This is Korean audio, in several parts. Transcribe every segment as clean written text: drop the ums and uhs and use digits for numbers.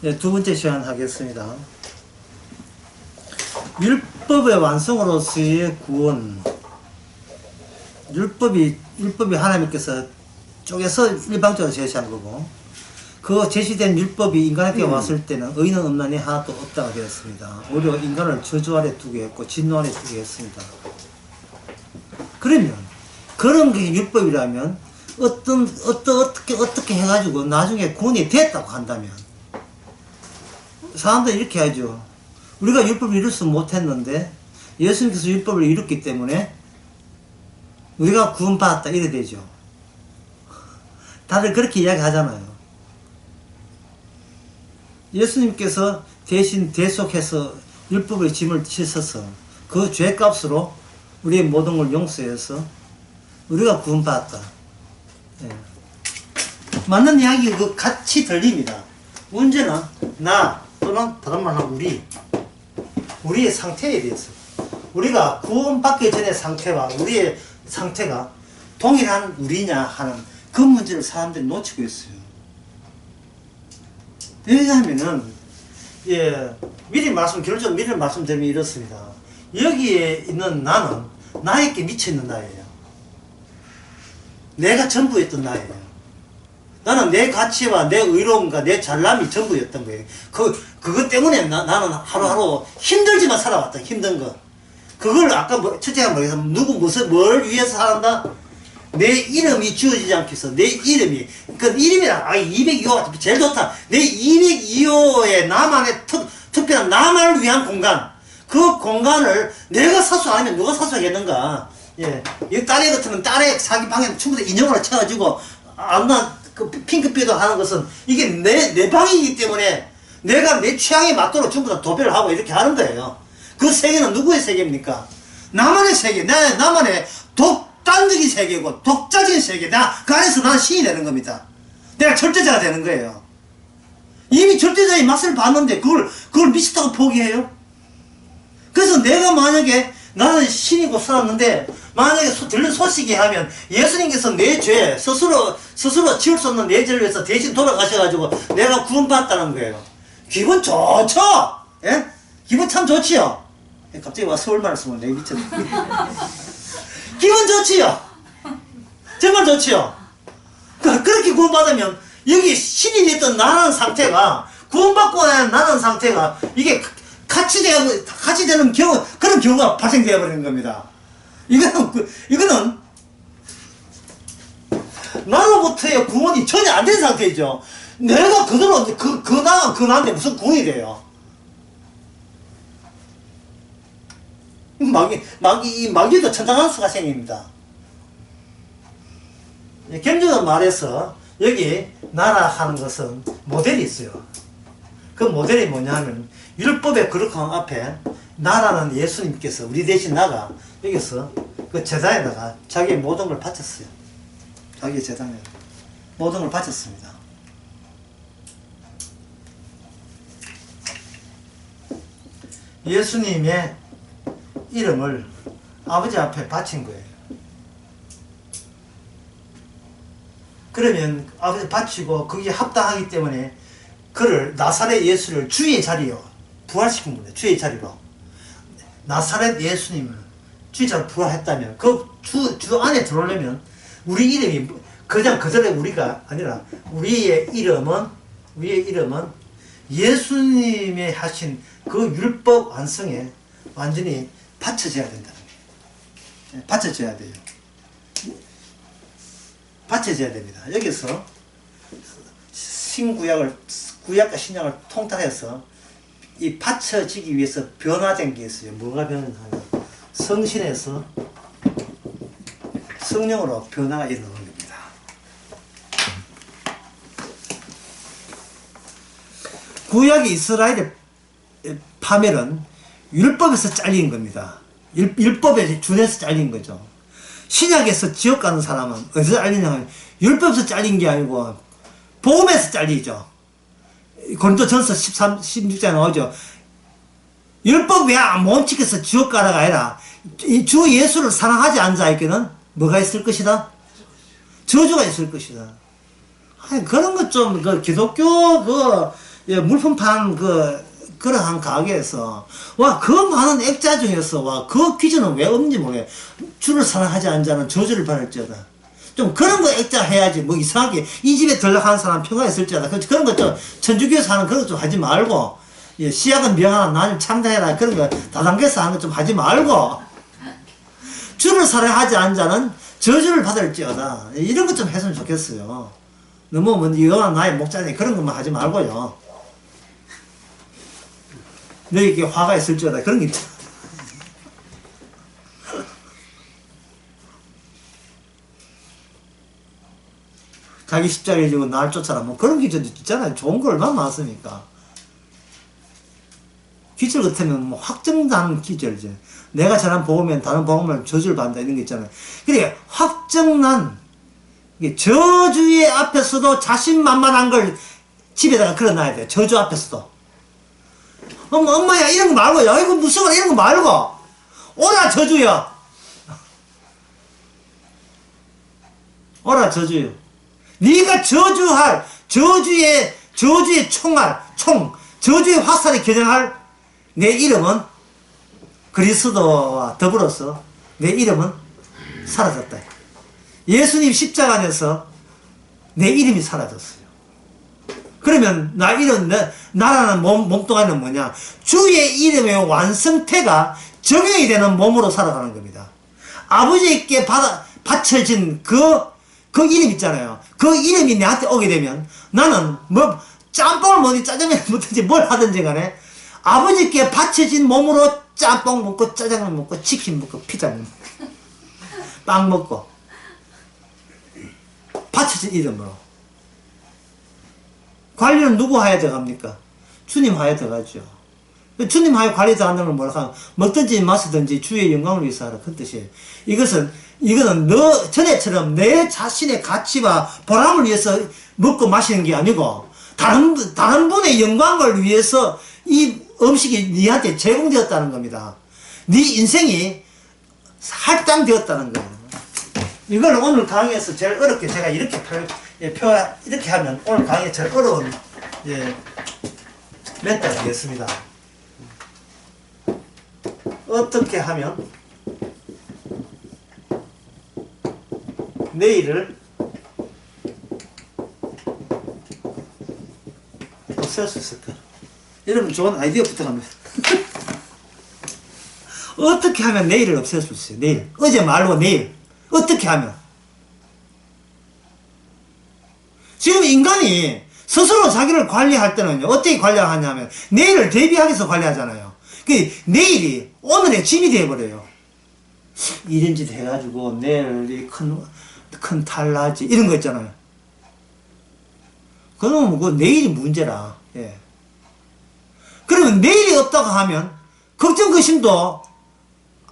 네, 두 번째 시간 하겠습니다. 율법의 완성으로서의 구원. 율법이 하나님께서 쪼개서 일방적으로 제시한 거고, 그 제시된 율법이 인간에게 왔을 때는 의는 없나니 하나도 없다가 되었습니다. 오히려 인간을 저주 아래 두게 했고 진노 아래 두게 했습니다. 그러면 그런 게 율법이라면 어떻게 해가지고 나중에 구원이 됐다고 한다면, 사람들이 이렇게 하죠. 우리가 율법을 이룰 수 못했는데 예수님께서 율법을 이뤘기 때문에 우리가 구원받았다 이래 되죠. 다들 그렇게 이야기하잖아요. 예수님께서 대신 대속해서 율법의 짐을 씻어서 그 죄값으로 우리의 모든 걸 용서해서 우리가 구원받았다. 예. 맞는 이야기 그 같이 들립니다. 문제는 나 또는 다른 말로 우리의 상태에 대해서, 우리가 구원받기 전의 상태와 우리의 상태가 동일한 우리냐 하는 그 문제를 사람들이 놓치고 있어요. 왜냐하면은, 결론적으로 미리 말씀드리면 이렇습니다. 여기에 있는 나는 나에게 미쳐있는 나예요. 내가 전부였던 나예요. 나는 내 가치와 내 의로움과 내 잘남이 전부였던 거예요. 그것 때문에 나는 하루하루 힘들지만 살아왔다. 힘든 거. 그걸 아까 첫째가 뭐겠어? 뭘 위해서 살았다? 내 이름이 지어지지 않기 위해서. 내 이름이. 그 이름이랑, 202호가 제일 좋다. 내 202호의 나만의 특별한 나만을 위한 공간. 그 공간을 내가 사수 안 하면 누가 사수하겠는가? 예. 이 딸애 같으면 딸애 자기 방에 충분히 인형으로 채워주고, 그 핑크빛도 하는 것은 이게 내 방이기 때문에 내가 내 취향에 맞도록 전부 다 도배를 하고 이렇게 하는 거예요. 그 세계는 누구의 세계입니까? 나만의 세계, 나만의 독단적인 세계고 독자적인 세계. 그 안에서 나는 신이 되는 겁니다. 내가 절대자가 되는 거예요. 이미 절대자의 맛을 봤는데 그걸 미쳤다고 포기해요? 그래서 내가 만약에 나는 신이고 살았는데 만약에 들린 소식이 하면 예수님께서 내 죄 스스로 지울 수 없는 내 죄를 위해서 대신 돌아가셔가지고 내가 구원받았다는 거예요. 기분 좋죠? 예? 기분 참 좋지요? 갑자기 와 서울말을 쓰면 내 미쳤네. 기분 좋지요? 정말 좋지요? 그렇게 구원받으면 여기 신이 됐던 나라는 상태가, 구원받고 나는 상태가 이게 같이 되는 그런 경우가 발생되어 버리는 겁니다. 이거는 나로부터의 구원이 전혀 안 된 상태이죠. 내가 그대로 그 나한테 무슨 구원이 돼요? 마귀도 천장한수가 생깁니다. 경전으로 말해서 여기 나라 하는 것은 모델이 있어요. 그 모델이 뭐냐 하면 율법의 거룩함 앞에 나라는 예수님께서 우리 대신 나가 여기서 그 제단에다가 자기의 모든 걸 바쳤어요. 자기의 제단에 모든 걸 바쳤습니다. 예수님의 이름을 아버지 앞에 바친 거예요. 그러면 아버지 바치고 그게 합당하기 때문에 그를 나사렛 예수를 주의 자리요 부활시킨 겁니다. 주의 자리로 나사렛 예수님을 주의 자리로 부활했다면 그 주 안에 들어오려면 우리 이름이 그냥 그대로 우리가 아니라 우리의 이름은 예수님의 하신 그 율법 완성에 완전히 바쳐져야 된다는 거예요. 바쳐져야 돼요. 바쳐져야 됩니다. 여기서 구약과 신약을 통달해서 이 받쳐지기 위해서 변화된 게 있어요. 뭐가 변화하냐? 성신에서 성령으로 변화가 일어나는 겁니다. 구약의 이스라엘의 파멸은 율법에서 잘린 겁니다. 율법에 준해서 잘린 거죠. 신약에서 지옥 가는 사람은 어디서 잘리냐면 율법에서 잘린 게 아니고 복음에서 잘리죠. 고린도전서 16장에 나오죠. 율법 왜 못 지켜서 지옥 가라가 아니라 주 예수를 사랑하지 않은 자에게는 뭐가 있을 것이다? 저주가 있을 것이다. 아니, 그런 것 좀, 기독교, 예, 물품 파는 그러한 가게에서, 와, 그 많은 액자 중에서, 와, 그 기준은 왜 없는지 모르겠어. 주를 사랑하지 않는 자는 저주를 받을지어다. 좀 그런 거 액자 해야지. 뭐 이상하게 이 집에 들락하는 사람 평가 있을지어다. 그런 거 좀, 천주교에서 하는 그런 거 좀 하지 말고, 예, 시약은 명하나 나님 창대해라. 그런 거 다단계에서 하는 거 좀 하지 말고, 주를 사랑하지 않는 자는 저주를 받을지어다. 이런 것 좀 했으면 좋겠어요. 너무 뭐 이거가 나의 목자니 그런 것만 하지 말고요. 너에게 화가 있을지어다. 그런 게 있죠. 자기 십자가에 지고 날 쫓아라. 뭐 그런 기절도 있잖아요. 좋은 걸 얼마나 많습니까? 기절 같으면 뭐 확정난 기절이죠. 내가 저런 복음면 다른 복음을 저주를 받는다 이런 게 있잖아요. 그러니까 확정난 저주의 앞에서도 자신만만한 걸 집에다가 걸어놔야 돼요. 저주 앞에서도. 엄마야 이런 거 말고 야 이거 무서워 이런 거 말고 오라 저주야. 오라 저주요. 네가 저주할 저주의 총알 저주의 화살에 겨냥할 내 이름은 그리스도와 더불어서 내 이름은 사라졌다. 예수님 십자가 안에서 내 이름이 사라졌어요. 그러면 나라는 몸뚱아리는 뭐냐? 주의 이름의 완성태가 적용이 되는 몸으로 살아가는 겁니다. 아버지께 바쳐진 그 이름 있잖아요. 그 이름이 내한테 오게 되면 나는 뭐 짬뽕을 먹든지 짜장면을 먹든지 뭘 하든지 간에 아버지께 바쳐진 몸으로 짬뽕 먹고 짜장면 먹고 치킨 먹고 피자 먹고 빵 먹고 바쳐진 이름으로. 관리는 누구 하에 들어갑니까? 주님 하에 들어가죠. 주님 하에 관리 들어간다는 건 뭐라 하면 먹든지 마시든지 주의 영광을 위해서 하라. 그 뜻이에요. 이거는 너 전에처럼 내 자신의 가치와 보람을 위해서 먹고 마시는 게 아니고 다른 분의 영광을 위해서 이 음식이 니한테 제공되었다는 겁니다. 네 인생이 할당되었다는 거예요. 이걸 오늘 강의에서 제일 어렵게 제가 이렇게 이렇게 하면 오늘 강의에 제일 어려운 멘트가 되겠습니다. 어떻게 하면 내일을 없앨 수 있을까? 여러분 좋은 아이디어 부탁합니다. 어떻게 하면 내일을 없앨 수 있어요? 내일. 어제 말고 내일. 어떻게 하면? 지금 인간이 스스로 자기를 관리할 때는요, 어떻게 관리하냐면, 내일을 대비하기 위해서 관리하잖아요. 내일이 오늘의 짐이 되어버려요. 이런 짓 해가지고, 내일 큰 탈나지, 이런 거 있잖아요. 그러면 내일이 문제라. 예. 그러면 내일이 없다고 하면, 걱정, 의심도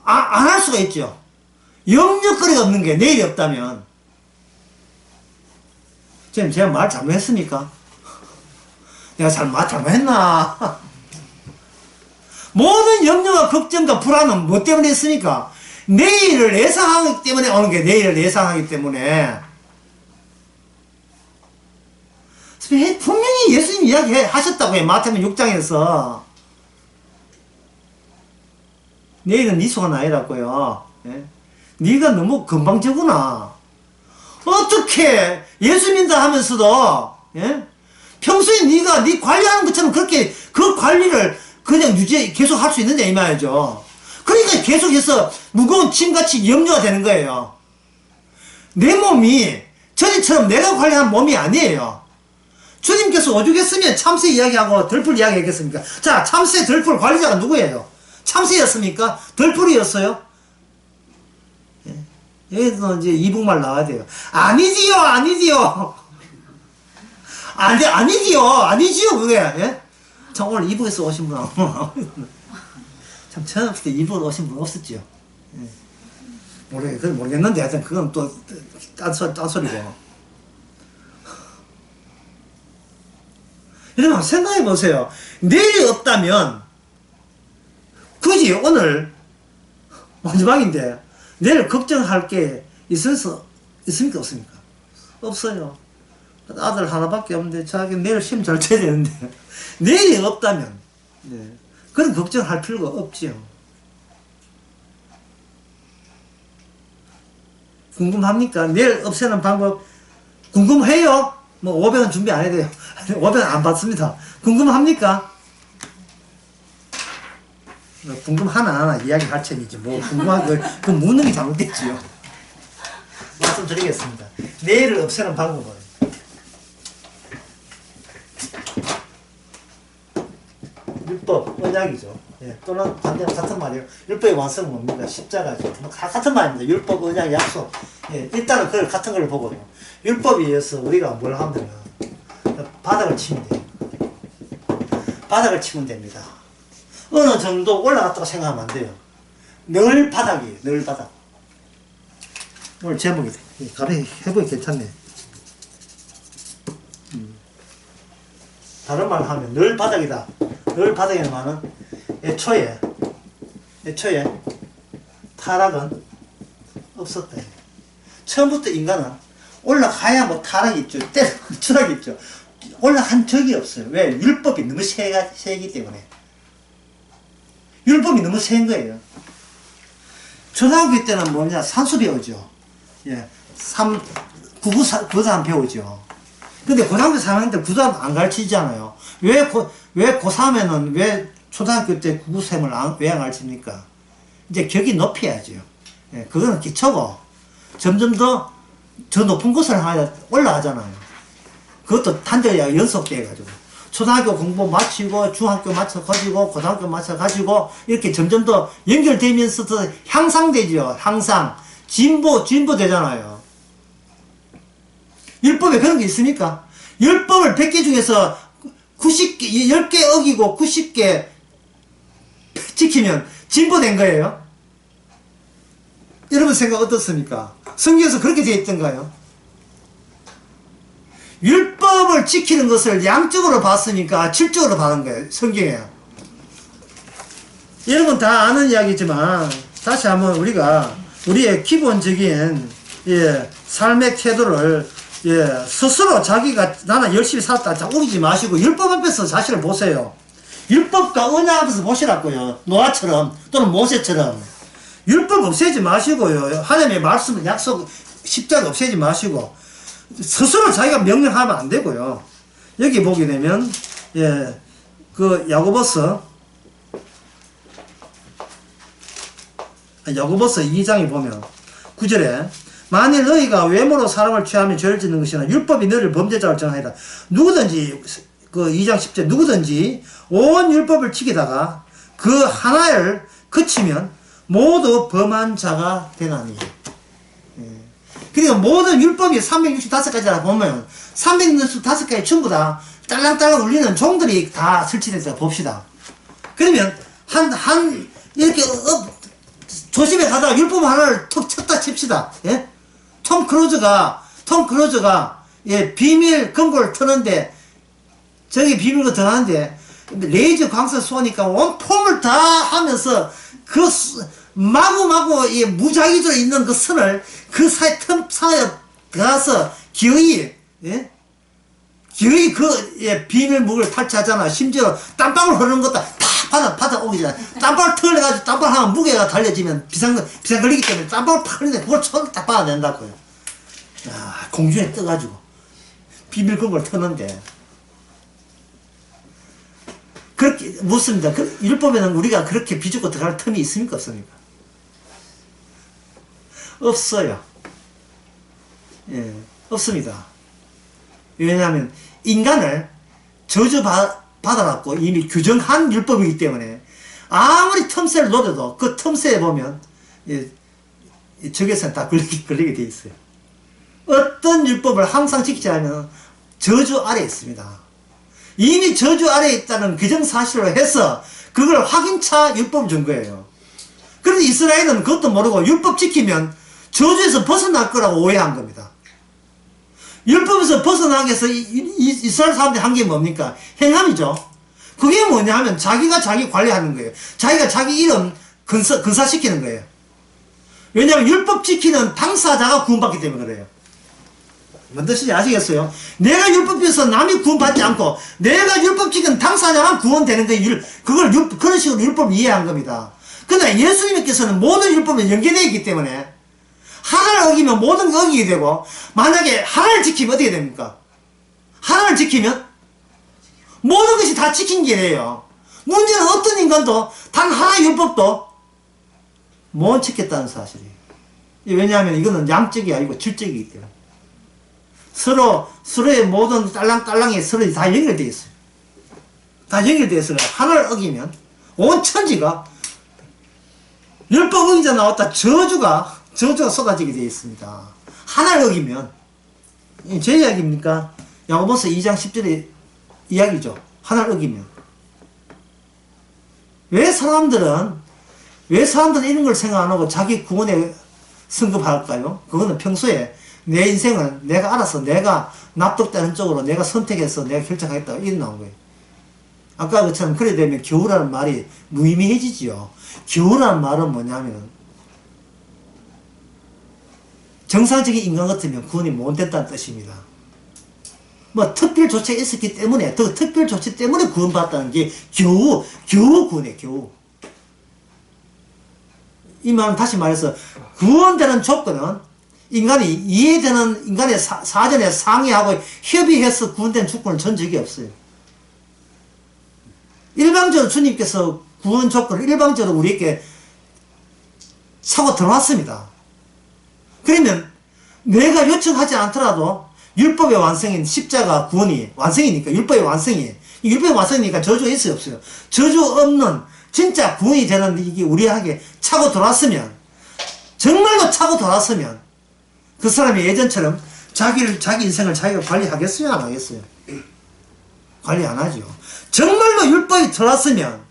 안 할 수가 있죠. 염려거리가 없는 게 내일이 없다면. 지금 제가 말 잘못했습니까? 내가 말 잘못했나? 모든 염려와 걱정과 불안은 뭐 때문에 있습니까? 내일을 예상하기 때문에 오는 게 내일을 예상하기 때문에. 분명히 예수님 이야기 하셨다고요. 마태복음 6장에서. 내일은 네 소가 나이라고요. 예? 네가 너무 건방지구나. 어떻게 예수 믿는다 하면서도 예? 평소에 네가 네 관리하는 것처럼 그렇게 그 관리를 그냥 계속 할 수 있느냐 이 말이죠. 그러니까 계속해서 무거운 짐같이 염려가 되는 거예요. 내 몸이 전에처럼 내가 관리한 몸이 아니에요. 주님께서 오죽했으면 참새 이야기하고 덜풀 이야기 했겠습니까? 자, 참새 덜풀 관리자가 누구예요? 참새였습니까? 덜풀이었어요? 여기서 이제 이북말 나와야 돼요. 아니지요, 아니지요. 아니지요, 그게. 예? 참, 오늘 이북에서 오신 분, 참, 처음부터 이북으로 오신 분 없었지요. 예. 모르겠는데, 하여튼, 그건 또, 딴소리고. 여러분, 생각해 보세요. 내일이 없다면, 굳이 오늘, 마지막인데, 내일 걱정할 게 있습니까? 없습니까? 없어요. 아들 하나밖에 없는데 자기 내일 시험 잘 쳐야 되는데 내일이 없다면 네. 그런 걱정할 필요가 없지요. 궁금합니까? 내일 없애는 방법 궁금해요? 뭐 500원 준비 안 해도 돼요. 500원 안 받습니다. 궁금합니까? 궁금하나 안 하나 이야기할 셈이지 뭐 궁금한 그 묻는 게 잘못됐지요. 말씀드리겠습니다. 내일을 없애는 방법은 율법, 언약이죠. 예, 또는 반대로 같은 말이에요. 율법의 완성은 뭡니까? 십자가죠. 뭐 같은 말입니다. 율법, 언약, 약속. 예, 일단은 그걸 같은 걸 보고요. 율법에 의해서 우리가 뭘 하면 되냐. 바닥을 치면 돼요. 바닥을 치면 됩니다. 어느 정도 올라갔다고 생각하면 안 돼요. 늘 바닥이에요. 늘 바닥. 오늘 제목이 가벼이 해보기 괜찮네. 다른 말로 하면 늘 바닥이다. 늘 바닥이라는 말은 애초에 타락은 없었다. 처음부터 인간은 올라가야 뭐 타락이 있죠. 추락이 있죠. 올라간 적이 없어요. 왜? 율법이 너무 세기 때문에. 율법이 너무 센 거예요. 초등학교 때는 뭐냐? 산수 배우죠. 예. 구구산 배우죠. 근데 고등학교 4학년 때 구구산 안 가르치잖아요. 왜 고3에는 왜 초등학교 때 구구셈을 왜 안 가르칩니까? 이제 격이 높여야죠. 예. 그거는 기초고, 점점 더 높은 곳을 올라가잖아요. 그것도 단절이 연속돼가지고. 초등학교 공부 마치고, 중학교 마쳐가지고, 고등학교 마쳐가지고, 이렇게 점점 더 연결되면서 더 향상되죠. 향상. 진보 되잖아요. 율법에 그런 게 있습니까? 율법을 100개 중에서 90개, 10개 어기고 90개 지키면 진보된 거예요? 여러분 생각 어떻습니까? 성경에서 그렇게 되어 있던가요? 율법을 지키는 것을 양적으로 봤으니까 질적으로 봐는 거예요. 성경에. 여러분 다 아는 이야기지만 다시 한번 우리가 우리의 기본적인 삶의 태도를 스스로 자기가 나는 열심히 살았다 자 우기지 마시고 율법 앞에서 자신을 보세요. 율법과 언약 앞에서 보시라고요. 노아처럼 또는 모세처럼 율법 없애지 마시고요. 하나님의 말씀 약속 십자가 없애지 마시고 스스로 자기가 명령하면 안 되고요. 여기 보게 되면 그 야고보서 2장에 보면 9절에 만일 너희가 외모로 사람을 취하면 죄를 짓는 것이나 율법이 너희를 범죄자로 정하이다. 누구든지 그 2장 10절 누구든지 온 율법을 지키다가 그 하나를 그치면 모두 범한 자가 되나니. 그러니까 모든 율법이 365가지라 보면 365가지 전부 다 딸랑딸랑 울리는 종들이 다 설치돼서 봅시다. 그러면 이렇게 조심해 가다가 율법 하나를 툭 쳤다 칩시다. 예? 톰 크루즈가 비밀 금고를 트는데 저기 비밀을 더 하는데 레이저 광선 쏘니까 온몸을 다 하면서 그 마구마구 무작위적으로 있는 그 선을 그 틈 사이에 들어가서 기어이 그 비밀무기를 탈취하잖아. 심지어 땀방울 흐르는 것도 다 받아 오기잖아. 땀방울 털려가지고 땀방울 하면 무게가 달려지면 비상 걸리기 때문에 땀방울 탁 흘리는데 그걸 손을 딱 받아낸다고요. 야, 공중에 떠가지고 비밀금고를 터는데 그렇게 묻습니다. 율법에는 우리가 그렇게 비집고 들어갈 틈이 있습니까? 없습니까? 없어요. 예, 없습니다. 왜냐하면 인간을 저주받아갖고 이미 규정한 율법이기 때문에 아무리 틈새를 노려도 그 틈새에 보면 적에서는 다 걸리게 돼 있어요. 어떤 율법을 항상 지키지 않으면 저주 아래에 있습니다. 이미 저주 아래에 있다는 규정사실로 해서 그걸 확인차 율법을 준 거예요. 그런데 이스라엘은 그것도 모르고 율법 지키면 저주에서 벗어날 거라고 오해한 겁니다. 율법에서 벗어나기 위해서 이스라엘 사람들이 한 게 뭡니까? 행함이죠. 그게 뭐냐 하면 자기가 자기 관리하는 거예요. 자기가 자기 이름 근사시키는 거예요. 왜냐하면 율법 지키는 당사자가 구원받기 때문에 그래요. 뭔 뜻인지 아시겠어요? 내가 율법에서 남이 구원받지 않고 내가 율법 지킨 당사자만 구원되는 그런 식으로 율법을 이해한 겁니다. 그러나 예수님께서는 모든 율법에 연계되어 있기 때문에 하나를 어기면 모든 게 어기게 되고, 만약에 하나를 지키면 어떻게 됩니까? 하나를 지키면 모든 것이 다 지킨 게 돼요. 문제는 어떤 인간도 단 하나의 율법도 못 지켰다는 사실이에요. 왜냐하면 이거는 양적이 아니고 질적이기 때문에. 서로의 모든 딸랑딸랑이 서로 다 연결되어 있어요. 다 연결되어 있어요. 하나를 어기면 온 천지가 율법 어기자 나왔다 저주가 쏟아지게 되어 있습니다. 하나를 어기면, 제 이야기입니까? 야고보서 2장 10절의 이야기죠. 하나를 어기면. 왜 사람들은 이런 걸 생각 안 하고 자기 구원에 성급할까요? 그거는 평소에 내 인생을 내가 알아서 내가 납득되는 쪽으로 내가 선택해서 내가 결정하겠다 이런 나온 거예요. 아까 그처럼 그래 되면 겨우라는 말이 무의미해지지요. 겨우라는 말은 뭐냐면 정상적인 인간 같으면 구원이 못 된다는 뜻입니다. 뭐 특별 조치가 있었기 때문에, 그 특별 조치 때문에 구원받았다는 게 겨우 구원이에요. 겨우. 이 말은 다시 말해서 구원되는 조건은 인간이 이해되는 인간의 사전에 상의하고 협의해서 구원된 조건을 전 적이 없어요. 일방적으로 주님께서 구원 조건을 일방적으로 우리에게 차고 들어왔습니다. 그러면 내가 요청하지 않더라도 율법의 완성인 십자가 구원이 완성이니까, 율법의 완성이, 율법의 완성이니까 저주가 있어요, 없어요? 저주 없는 진짜 구원이 되는 이게 우리에게 차고 들어왔으면, 정말로 차고 들어왔으면 그 사람이 예전처럼 자기 인생을 자기가 관리하겠어요, 안 하겠어요? 관리 안 하죠. 정말로 율법이 들어왔으면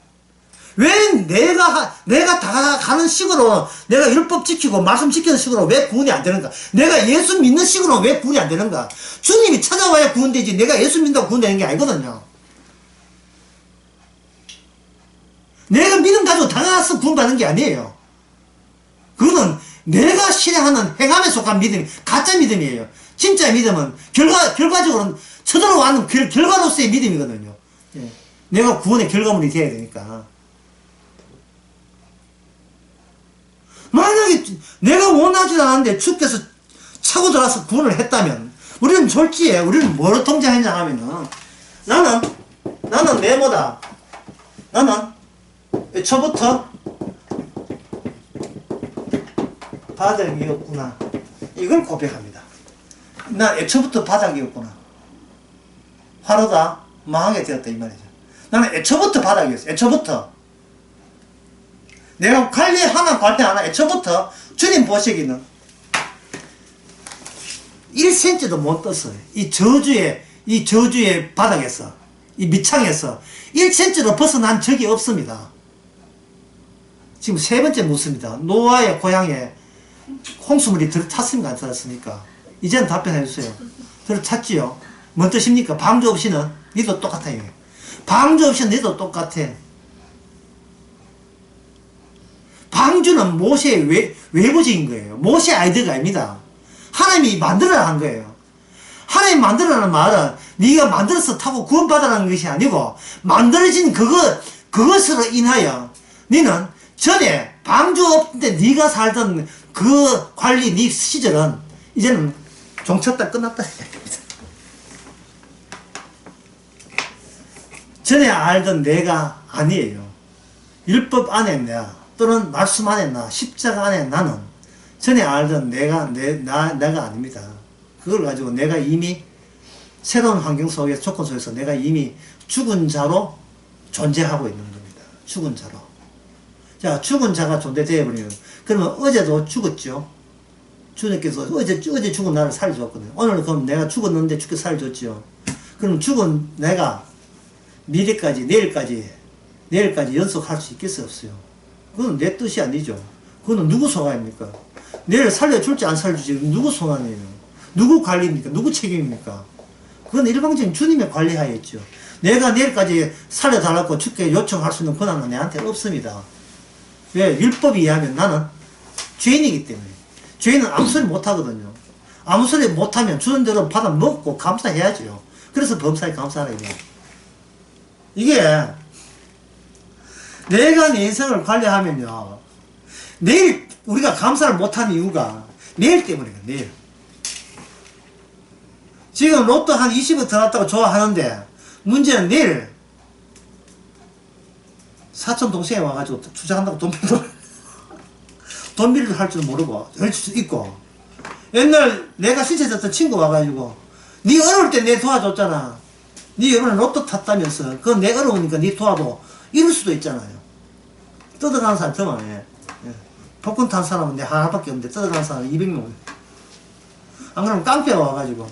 왜 내가 다 가는 식으로 내가 율법 지키고 말씀 지키는 식으로 왜 구원이 안 되는가? 내가 예수 믿는 식으로 왜 구원이 안 되는가? 주님이 찾아와야 구원되지 내가 예수 믿는다고 구원되는 게 아니거든요. 내가 믿음 가지고 당해서 구원받는 게 아니에요. 그거는 내가 실행하는 행함에 속한 믿음, 가짜 믿음이에요. 진짜 믿음은 결과적으로는 쳐들어와는 결과로서의 믿음이거든요. 예. 내가 구원의 결과물이 돼야 되니까. 만약에 내가 원하지 않았는데 주께서 차고 들어와서 구원을 했다면, 우리는 졸지에, 우리는 뭐로 통제하냐 하면은, 나는 메모다. 나는 애초부터 바닥이었구나. 이걸 고백합니다. 나 애초부터 바닥이었구나. 화로다 망하게 되었다 이 말이죠. 나는 애초부터 바닥이었어. 애초부터. 내가 관리하나 관리 안 하나 애초부터 주님 보시기는 1cm도 못 떴어요. 이 저주의 바닥에서, 이 밑창에서 1cm로 벗어난 적이 없습니다. 지금 세 번째 묻습니다. 노아의 고향에 홍수물이 들어찼습니까? 안 들어찼습니까? 이제는 답변해 주세요. 들어찼지요? 뭔 뜻입니까? 방주 없이는 니도 똑같아요. 방주 없이는 니도 똑같아. 방주는 모세의 외부적인 거예요. 모세의 아이디어가 아닙니다. 하나님이 만들어라 한 거예요. 하나님 만들어라는 말은 네가 만들어서 타고 구원받으라는 것이 아니고, 만들어진 그것으로 인하여 너는 전에 방주 없는데 네가 살던 그 관리 네 시절은 이제는 종쳤다 끝났다. 전에 알던 내가 아니에요. 율법 안에 내가, 또는 말씀 안에 나, 십자가 안에 나는 전에 알던 내가 아닙니다. 그걸 가지고 내가 이미 새로운 환경 속에서, 조건 속에서 내가 이미 죽은 자로 존재하고 있는 겁니다. 죽은 자로. 자, 죽은 자가 존재되어 버리면, 그러면 어제도 죽었죠. 주님께서 어제 죽은 나를 살려줬거든요. 오늘 그럼 내가 죽었는데 주께서 살려줬죠. 그럼 죽은 내가 미래까지, 내일까지 연속할 수 있겠어요, 없어요? 그건 내 뜻이 아니죠. 그거는 누구 소관입니까? 내일 살려줄지 안 살려줄지 누구 소관이에요? 누구 관리입니까? 누구 책임입니까? 그건 일방적인 주님의 관리하에 있죠. 내가 내일까지 살려달라고 주께 요청할 수 있는 권한은 내한테 없습니다. 왜? 율법에 의하면 나는 죄인이기 때문에. 죄인은 아무 소리 못 하거든요. 아무 소리 못하면 주는 대로 받아 먹고 감사해야죠. 그래서 범사에 감사하는 거예요. 이게 내가 내 인생을 관리하면요, 내일 우리가 감사를 못하는 이유가 내일 때문이에요. 내일. 지금 로또 한 20억 더 났다고 좋아하는데 문제는 내일 사촌 동생이 와가지고 투자한다고 돈 빌려 할 줄 모르고 할 수 있고, 옛날 내가 신세졌던 친구 와가지고 니 어려울 때 내 도와줬잖아. 니 이번에 로또 탔다면서 그건 내 어려우니까 니 도와도 이럴 수도 있잖아요. 뜯어가는 사람 더 많네. 예. 복권 탄 사람은 내 하나밖에 없는데 뜯어가는 사람은 200명. 안 그러면 깡패 와가지고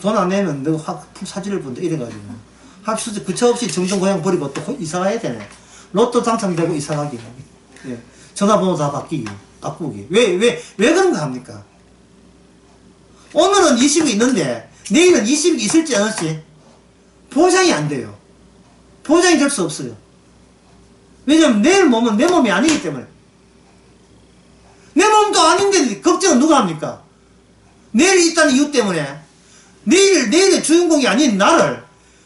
돈 안 내면 너 사지를 본다 이래가지고 합수지 그처 없이 정정 고향 버리고 또 이사 가야 되네. 로또 당첨되고 이사 가기. 예. 전화번호 다 바꾸기. 왜 그런가 합니까? 오늘은 20이 있는데 내일은 20이 있을지 안 있을지 보장이 안 돼요. 보장이 될 수 없어요. 왜냐면 내일 몸은 내 몸이 아니기 때문에. 내 몸도 아닌데 걱정은 누가 합니까? 내일이 있다는 이유 때문에 내일의 주인공이 아닌 나를,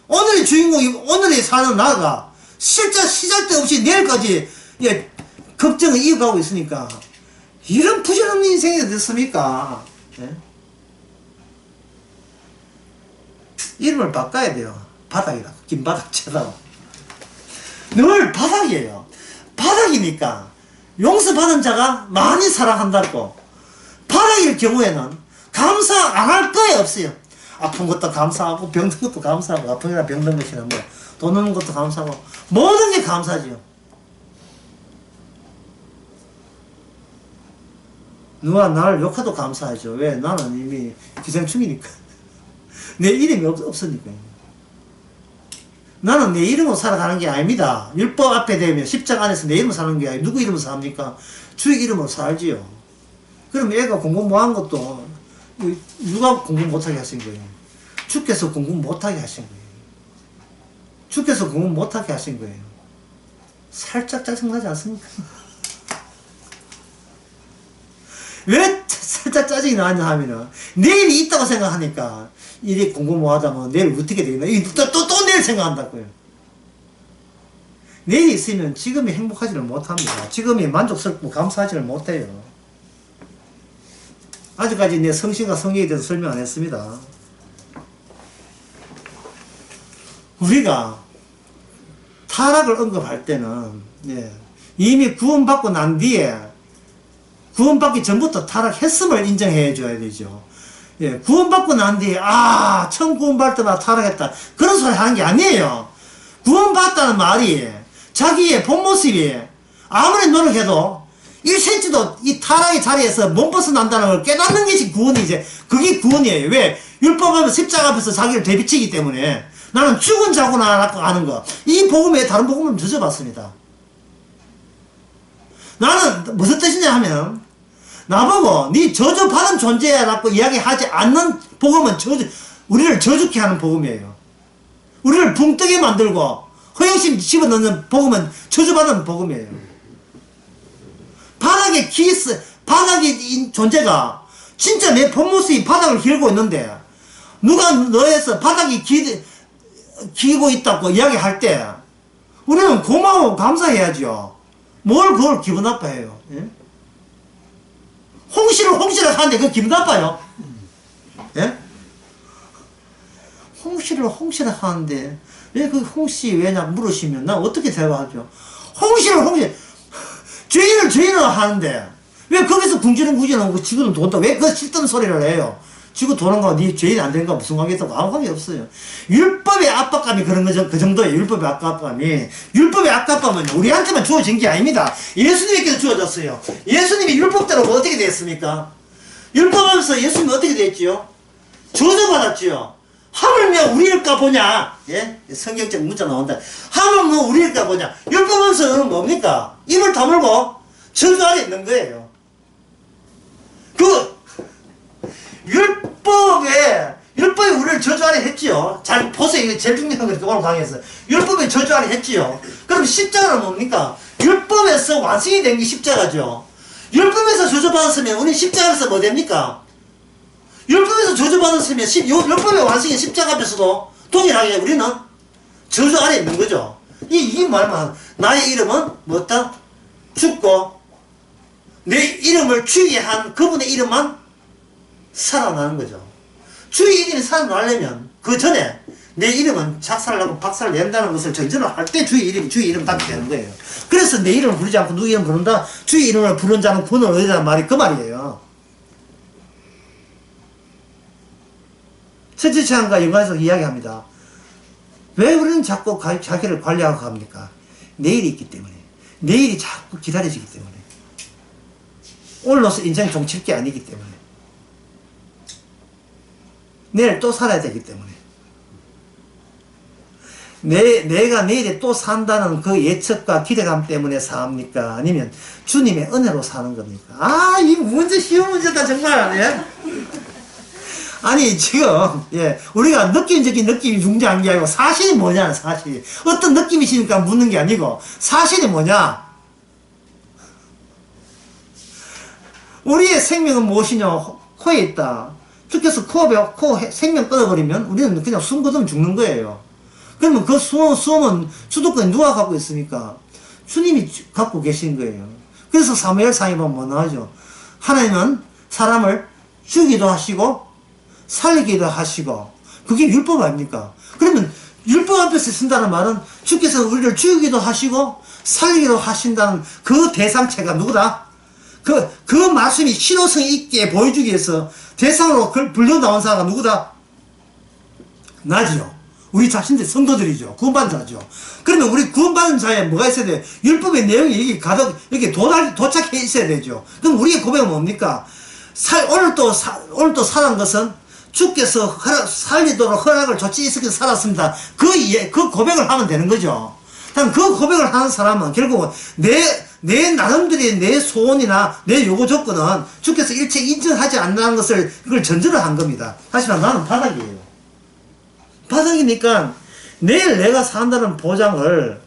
오늘의 주인공이 오늘에 사는 나가 실제 시작도 없이 내일까지 예, 걱정을 이어가고 있으니까 이런 부질없는 인생이 됐습니까? 예? 이름을 바꿔야 돼요. 바닥이라고. 김바닥 쳐다고. 늘 바닥이에요. 바닥이니까 용서받은 자가 많이 사랑한다고. 바닥일 경우에는 감사 안 할 거에 없어요. 아픈 것도 감사하고 병든 것도 감사하고, 아픈이나 병든 것이나 뭐 돈 없는 것도 감사하고 모든 게 감사지요. 누가 나를 욕해도 감사하죠. 왜? 나는 이미 기생충이니까. 내 이름이 없으니까. 나는 내 이름으로 살아가는 게 아닙니다. 율법 앞에 대면 십자가 안에서 내 이름으로 사는 게 아니고 누구 이름으로 삽니까? 주의 이름으로 살지요. 그럼 애가 공부 못한 것도 누가 공부 못하게 하신 거예요? 주께서 공부 못하게 하신 거예요. 주께서 공부 못하게 하신 거예요. 살짝 짜증나지 않습니까? 왜 살짝 짜증이 나냐 하면은 내일이 있다고 생각하니까 이래 공부 못하다면 내일 어떻게 되겠나? 또 내일 생각한다고요. 내일이 있으면 지금이 행복하지를 못합니다. 지금이 만족스럽고 감사하지를 못해요. 아직까지 내 성신과 성의에 대해서 설명 안 했습니다. 우리가 타락을 언급할 때는 예, 이미 구원받고 난 뒤에 구원받기 전부터 타락했음을 인정해 줘야 되죠. 예, 구원받고 난 뒤에 처음 구원받을 때마다 타락했다 그런 소리 하는 게 아니에요. 구원받았다는 말이 자기의 본 모습이 아무리 노력해도 1cm도 이 타락의 자리에서 못 벗어난다는 걸 깨닫는 것이 구원이지. 그게 구원이에요. 왜? 율법하면 십자가 앞에서 자기를 되비치기 때문에 나는 죽은 자구나 하는 거. 이 복음에 다른 복음을 뒤져봤습니다. 나는 무슨 뜻이냐 하면 나보고 네 저주받은 존재야 라고 이야기하지 않는 복음은 우리를 저주케 하는 복음이에요. 우리를 붕뜨게 만들고 허영심 집어넣는 복음은 저주받은 복음이에요. 바닥의 존재가 진짜 내 본모습이 바닥을 기르고 있는데 누가 너에서 바닥이 기고 있다고 이야기할 때 우리는 고마워 감사해야죠. 뭘 그걸 기분 나빠해요. 예? 홍시를 하는데 그거 기분 나빠요. 예? 홍시를 하는데 왜 그 홍시 왜냐 물으시면 난 어떻게 대답하죠? 홍시를 죄인을 하는데 왜 거기서 궁지렁하고 지구는 돈다 왜 그 쓸데없는 소리를 해요? 지구 도는 거 네 죄인 안 되는 거 무슨 관계 있다고 아무 관계 없어요. 율법의 압박감이 그런 거죠. 그 정도의 율법의 압박감이. 율법의 압박감은 우리한테만 주어진 게 아닙니다. 예수님께서 주어졌어요. 예수님이 율법대로 어떻게 됐습니까? 율법하면서 예수님이 어떻게 됐지요? 저주받았지요. 하물며 우리일까 보냐. 예? 성경적 문자 나온다. 하물며 우리일까 보냐. 율법하면서는 뭡니까? 입을 다물고 저주 안에 있는 거예요. 율법이 우리를 저주 아래 했지요. 잘 보세요. 이게 제일 중요한 거니까 오늘 강의에서. 율법이 저주 아래 했지요. 그럼 십자가는 뭡니까? 율법에서 완성이 된 게 십자가죠. 율법에서 저주 받았으면 우리 십자가에서 뭐 됩니까? 율법에서 저주받았으면 율법의 완성인 십자가 앞에서도 동일하게 우리는 저주 아래 있는 거죠. 이 말만 나의 이름은 뭐다? 죽고 내 이름을 주게 한 그분의 이름만 살아나는 거죠. 주의 이름이 살아나려면 그 전에 내 이름은 작살나고 박살 낸다는 것을 전제로 할 때 주의 이름 닿게 되는 거예요. 그래서 내 이름을 부르지 않고 누구 이름 부른다? 주의 이름을 부른 자는 구원을 얻으라는 말이 그 말이에요. 세치창과 연관해서 이야기합니다. 왜 우리는 자꾸 자기를 관리하고 갑니까? 내일이 있기 때문에. 내일이 자꾸 기다려지기 때문에. 오늘로서 인생이 종칠 게 아니기 때문에. 내일 또 살아야 되기 때문에. 내가 내일에 또 산다는 그 예측과 기대감 때문에 삽니까? 아니면 주님의 은혜로 사는 겁니까? 아, 이 문제 쉬운 문제다, 정말. 예? 아니, 지금, 예, 우리가 느낌적인 느낌이 중요한 게 아니고, 사실이 뭐냐, 사실. 어떤 느낌이시니까 묻는 게 아니고, 사실이 뭐냐? 우리의 생명은 무엇이냐? 코에 있다. 주께서 생명 끊어버리면, 우리는 그냥 숨 거두면 죽는 거예요. 그러면 그 수험은 주도권이 누가 갖고 있습니까? 주님이 갖고 계신 거예요. 그래서 사무엘상에 보면 뭐 나오죠? 하나님은 사람을 죽이기도 하시고, 살리기도 하시고, 그게 율법 아닙니까? 그러면 율법 앞에서 쓴다는 말은 주께서 우리를 죽이기도 하시고 살리기도 하신다는 그 대상체가 누구다? 그 말씀이 실효성 있게 보여주기 위해서 대상으로 불려 나온 사람은 누구다? 나지요. 우리 자신들 성도들이죠. 구원받은 자죠. 그러면 우리 구원받은 자에 뭐가 있어야 돼요? 율법의 내용이 이렇게 가득 이렇게 도착해 있어야 되죠. 그럼 우리의 고백은 뭡니까? 오늘 또 살은 것은 주께서 살리도록 허락을 조치 있게 살았습니다. 그 고백을 하면 되는 거죠. 그 고백을 하는 사람은 결국은 내 나름대로의 내 소원이나 내 요구 조건은 주께서 일체 인정하지 않는 것을 그걸 전제로 한 겁니다. 하지만 나는 바닥이에요. 바닥이니까 내일 내가 산다는 보장을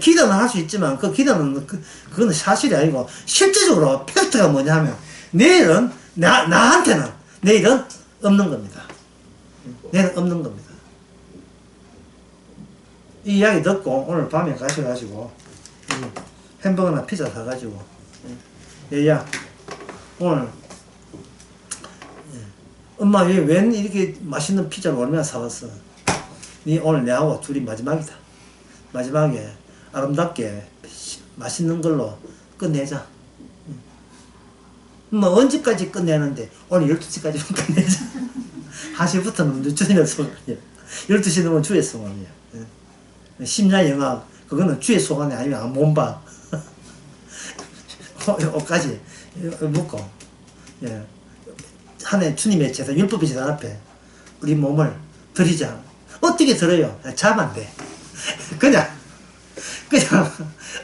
기도는 할 수 있지만 그 기도는 그거는 사실이 아니고 실제적으로 팩트가 뭐냐면 내일은 나한테는 내일은 없는 겁니다. 내일은 없는 겁니다. 이 이야기 듣고 오늘 밤에 가셔가지고 햄버거나 피자 사가지고 얘야 오늘 엄마 웬 이렇게 맛있는 피자를 얼마나 사왔어? 니 오늘 내하고 둘이 마지막이다. 마지막에 아름답게 맛있는 걸로 끝내자. 뭐 언제까지 끝내는데 오늘 12시까지만 끝내자. 1시부터는 주님의 소원이야. 12시 넘으면 주의 소원이야. 심야 영화 그거는 주의 소원이 아니면 못 봐. 옷까지 묶고 하나님 주님의 제사 율법의 제사 앞에 우리 몸을 드리자. 어떻게 들어요? 자면 안 돼. 그냥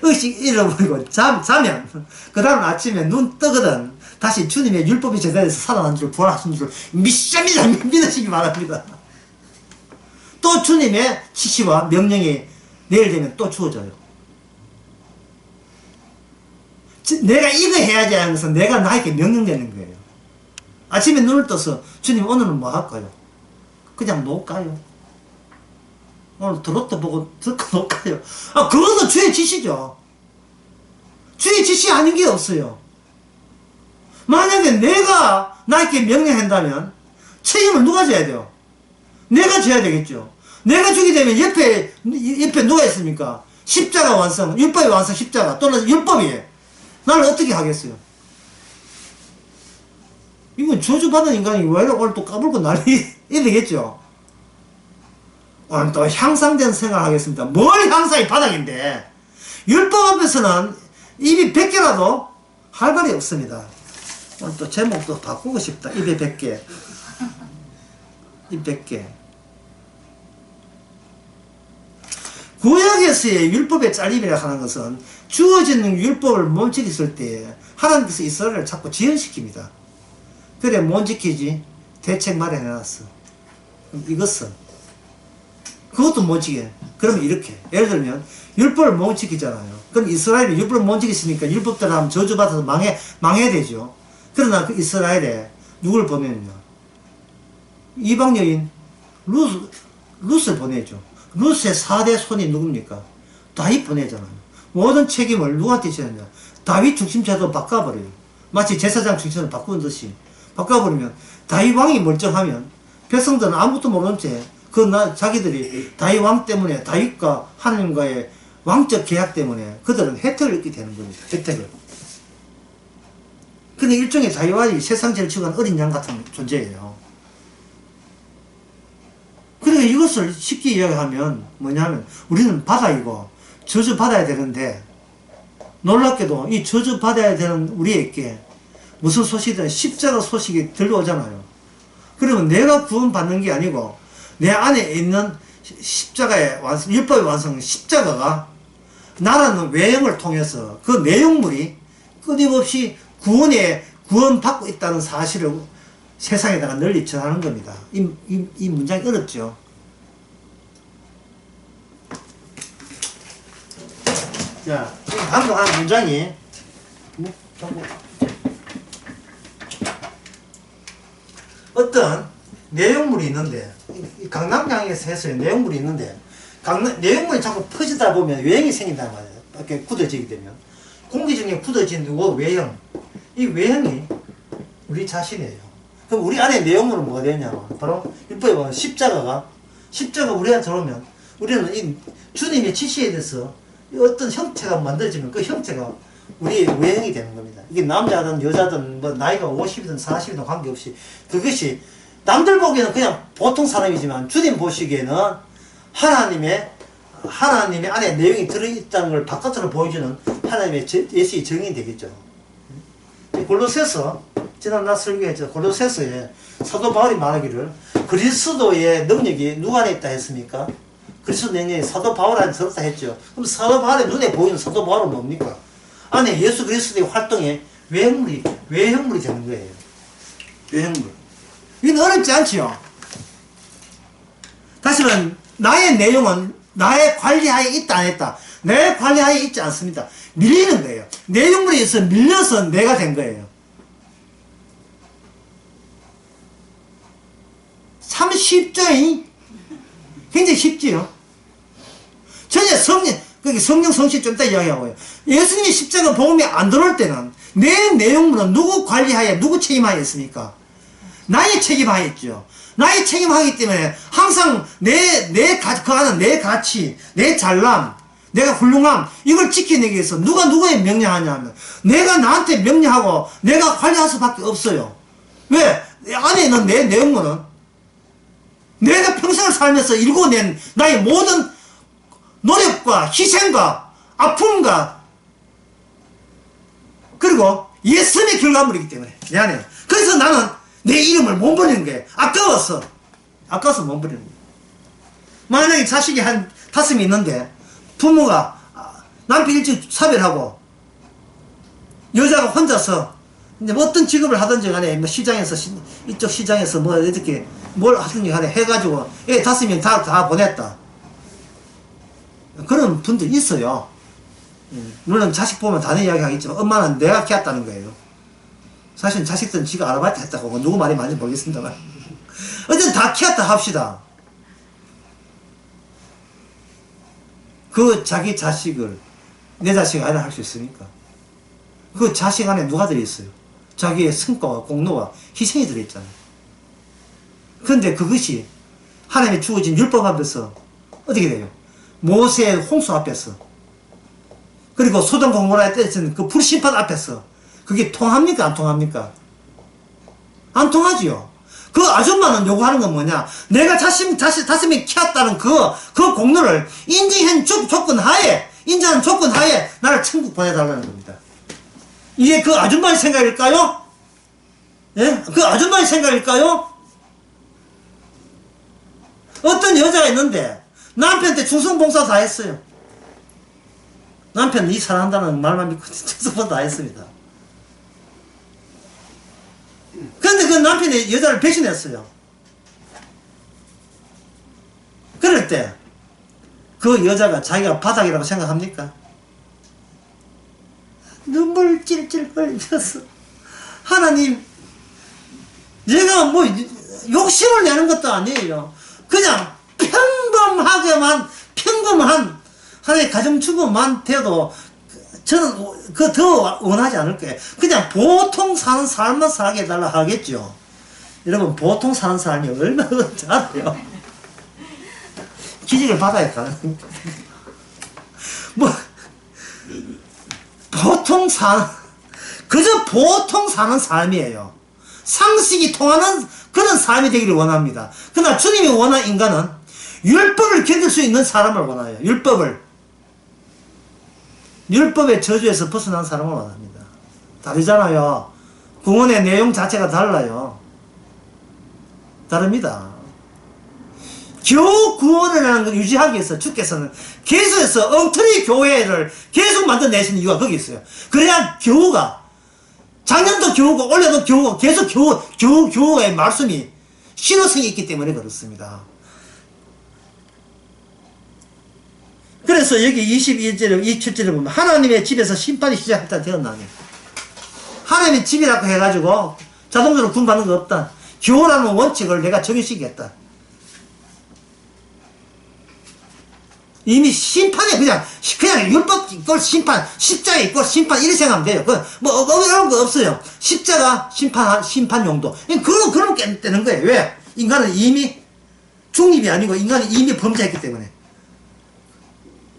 의식 잃어버리고 자면 그 다음 아침에 눈 뜨거든 다시 주님의 율법의 제자에서 살아난 줄 부활하신 줄 믿습니다. 믿으시기 바랍니다. 또 주님의 지시와 명령이 내일 되면 또 주어져요. 내가 이거 해야지 하는 것은 내가 나에게 명령되는 거예요. 아침에 눈을 떠서 주님 오늘은 뭐 할까요? 그냥 놓을까요? 오늘 드롯도 보고 듣고 놓을까요? 그것도 주의 지시죠. 주의 지시 아닌 게 없어요. 만약에 내가 나에게 명령한다면 책임을 누가 져야 돼요? 내가 져야 되겠죠. 내가 주게 되면 옆에 누가 있습니까? 십자가 완성, 율법의 완성 십자가 또는 율법이에요. 나는 어떻게 하겠어요? 이건 저주받은 인간이 왜 오늘 또 까불고 난리 이래 되겠죠. 오늘 또 향상된 생각을 하겠습니다. 뭘 향상이 바닥인데 율법 앞에서는 입이 100개라도 할 말이 없습니다. 오늘 또 제목도 바꾸고 싶다. 입에 100개. 입 100개. 구약에서의 율법의 잘림이라 하는 것은 주어지는 율법을 못 지켰을 때 하나님께서 이스라엘을 자꾸 지연시킵니다. 그래 못 지키지 대책 마련해놨어. 이것은 그것도 못 지켜. 그러면 이렇게 예를 들면 율법을 못 지키잖아요. 그럼 이스라엘이 율법을 못 지켰으니까 율법대로 하면 저주받아서 망해야 되죠. 그러나 그 이스라엘에 누굴 보면요 이방 여인 룻을 보내죠. 룻의 4대 손이 누굽니까? 다윗 보내잖아요. 모든 책임을 누구한테 지느냐? 다윗 중심제도 바꿔버려요. 마치 제사장 중심을 바꾸는 듯이 바꿔버리면 다윗 왕이 멀쩡하면 백성들은 아무것도 모르는 채 자기들이 다윗 왕 때문에 다윗과 하나님과의 왕적 계약 때문에 그들은 혜택을 얻게 되는 겁니다. 혜택을. 근데 일종의 다윗 왕이 세상 제일 치고한 어린 양 같은 존재예요. 그러니까 이것을 쉽게 이야기하면 뭐냐면 우리는 바다이고 저주 받아야 되는데 놀랍게도 이 저주 받아야 되는 우리에게 무슨 소식이든 십자가 소식이 들려오잖아요. 그러면 내가 구원받는 게 아니고 내 안에 있는 십자가의 완성, 율법의 완성, 십자가가 나라는 외형을 통해서 그 내용물이 끊임없이 구원받고 있다는 사실을 세상에다가 널리 전하는 겁니다. 이 문장이 어렵죠. 자, 감독한 문장이 어떤 내용물이 있는데 강남강에서 했어요. 내용물이 있는데 내용물이 자꾸 퍼지다 보면 외형이 생긴단 말이에요. 이렇게 굳어지게 되면 공기 중에 굳어진 외형, 이 외형이 우리 자신이에요. 그럼 우리 안에 내용물은 뭐가 되냐면 바로 율법에 보면 십자가 우리한테 들어오면 우리는 이 주님의 지시에 대해서 어떤 형태가 만들어지면 그 형태가 우리의 외형이 되는 겁니다. 이게 남자든 여자든 뭐 나이가 50이든 40이든 관계없이 그것이 남들 보기에는 그냥 보통 사람이지만 주님 보시기에는 하나님의 안에 내용이 들어있다는 걸 바깥으로 보여주는 하나님의 예수의 증인이 되겠죠. 골로새서 지난 설교했죠. 골로새서에 사도 바울이 말하기를 그리스도의 능력이 누구 안에 있다 했습니까? 그리스도 능력이 사도 바울 안에 들었다 했죠. 그럼 사도 바울의 눈에 보이는 사도 바울은 뭡니까? 안에 예수 그리스도의 활동에 외형물이 되는 거예요. 외형물. 이건 어렵지 않지요. 다시 말하면 나의 내용은 나의 관리하에 있다 안 했다. 내 관리하에 있지 않습니다. 밀리는 거예요. 내용물에 의해서 밀려서 내가 된 거예요. 참 쉽죠? 굉장히 쉽지요. 전혀 성령 성실 좀 이따 이야기하고요. 예수님이 십자가 복음이 안 들어올 때는 내 내용물은 누구 관리하에 누구 책임하에 있습니까? 나의 책임하에 있죠. 나의 책임하기 때문에 항상 그 안은 내 가치, 내 잘남, 내가 훌륭함 이걸 지켜내기 위해서 누가 누구에 명령하냐 하면 내가 나한테 명령하고 내가 관리할 수밖에 없어요. 왜? 안에 있는 내 내용물은 내가 평생을 살면서 일궈낸 나의 모든 노력과 희생과 아픔과 그리고 예수님의 결과물이기 때문에 내 안에. 그래서 나는 내 이름을 못 버리는 게 아까워서 못 버리는 거예요. 만약에 자식이 한 5명 있는데 부모가 남편 일찍 사별하고 여자가 혼자서 이제 뭐 어떤 직업을 하든지 간에 뭐 시장에서 이쪽 시장에서 뭐 이렇게 뭘 하든지 간에 해가지고 애 5명 다 보냈다. 그런 분들 있어요. 물론 자식 보면 다른 이야기 하겠지만 엄마는 내가 키웠다는 거예요. 사실 자식들은 지가 아르바이트 했다고 누구 말이 맞는지 모르겠습니다만 어쨌든 다 키웠다 합시다. 그 자기 자식을 내 자식 아니라 할 수 있으니까 그 자식 안에 누가 들어있어요? 자기의 성과와 공로와 희생이 들어있잖아요. 그런데 그것이 하나님의 주어진 율법 앞에서 어떻게 돼요? 모세의 홍수 앞에서 그리고 소돔 고모라에 때렸던 그 불심판 앞에서 그게 통합니까? 안 통합니까? 안 통하지요. 그 아줌마는 요구하는 건 뭐냐? 내가 자신이 키웠다는 그 공로를 인정한 조건 하에, 인정한 조건 하에 나를 천국 보내달라는 겁니다. 이게 그 아줌마의 생각일까요? 예? 그 아줌마의 생각일까요? 어떤 여자가 있는데 남편한테 충성봉사 다 했어요. 남편 이 사랑한다는 말만 믿고 충성봉사 다 했습니다. 그런데 그 남편이 여자를 배신했어요. 그럴 때 그 여자가 자기가 바닥이라고 생각합니까? 눈물 찔찔 흘려서 하나님 얘가 뭐 욕심을 내는 것도 아니에요. 그냥 평범하게만, 평범한 하나의 가정주부만 돼도 저는 그 더 원하지 않을 거예요. 그냥 보통 사는 삶만 살게 해달라 하겠죠. 여러분, 보통 사는 삶이 얼마나 잘해요. 기직을 받아야 가는. 그저 보통 사는 삶이에요. 상식이 통하는 그런 삶이 되기를 원합니다. 그러나 주님이 원하는 인간은 율법을 견딜 수 있는 사람을 원해요. 율법의 저주에서 벗어난 사람을 원합니다. 다르잖아요. 구원의 내용 자체가 달라요. 다릅니다. 겨우 구원이라는 걸 유지하기 위해서 주께서는 계속해서 엉터리 교회를 계속 만들어내시는 이유가 거기 있어요. 그래야 교우가 작년도 교우고 올해도 교우고 계속 교우의 말씀이 실효성이 있기 때문에 그렇습니다. 그래서 여기 22절에 27절에 보면 하나님의 집에서 심판이 시작했다 되었나니 하나님의 집이라고 해가지고 자동적으로 구원받는 거 없다. 교우라는 원칙을 내가 적용시키겠다. 이미 심판에 그냥 율법 이꼴 심판, 십자가 이꼴 심판 이렇게 생각하면 돼요. 이런 거 없어요. 십자가 심판 용도. 그러면 깨는 거예요. 왜? 인간은 이미 중립이 아니고 인간은 이미 범죄했기 때문에.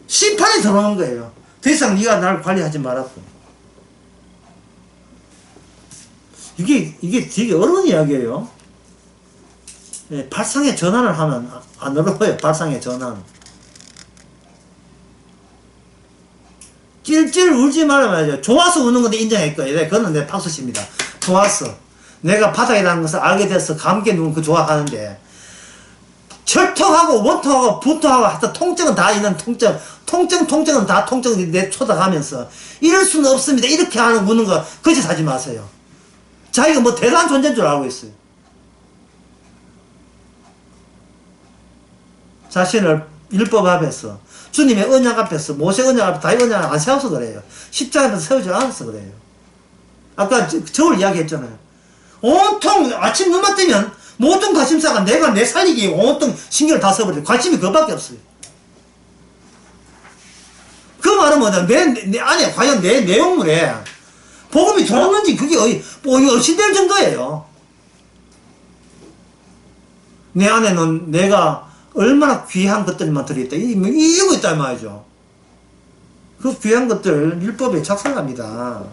심판이 들어오는 거예요. 더 이상 네가 나를 관리하지 말았고. 이게 되게 어려운 이야기예요. 예, 발상의 전환을 하면 안 어려워요. 발상의 전환. 찔찔 울지 말아 말이죠. 좋아서 우는 건데 인정할 거예요. 그거는 내 박수칩니다. 좋았어. 내가 바닥이라는 것을 알게 돼서 감기에 누운 그 좋아하는데 철통하고 원통하고 분통하고 하여튼 통증은 다 있는 통증은 다 통증을 내 쳐다가면서 이럴 수는 없습니다. 이렇게 하는 우는 거 거짓하지 마세요. 자기가 뭐 대단한 존재인 줄 알고 있어요. 자신을 율법 앞에서 주님의 언약 앞에서 모세 언약 앞에서 다윗 언약 안 세워서 그래요. 십자가 앞에서 세우지 않아서 그래요. 아까 저울 이야기 했잖아요. 온통 아침 눈만 뜨면 모든 관심사가 내가 내 살리기에 온통 신경을 다 써버려요. 관심이 그것밖에 없어요. 그 말은 뭐냐, 내 안에 과연 내 내용물에 복음이 들어오는지 그게 의심될 정도예요. 내 안에는 내가 얼마나 귀한 것들만 들어있다. 이거 있단 말이죠. 그 귀한 것들 율법에 작성합니다.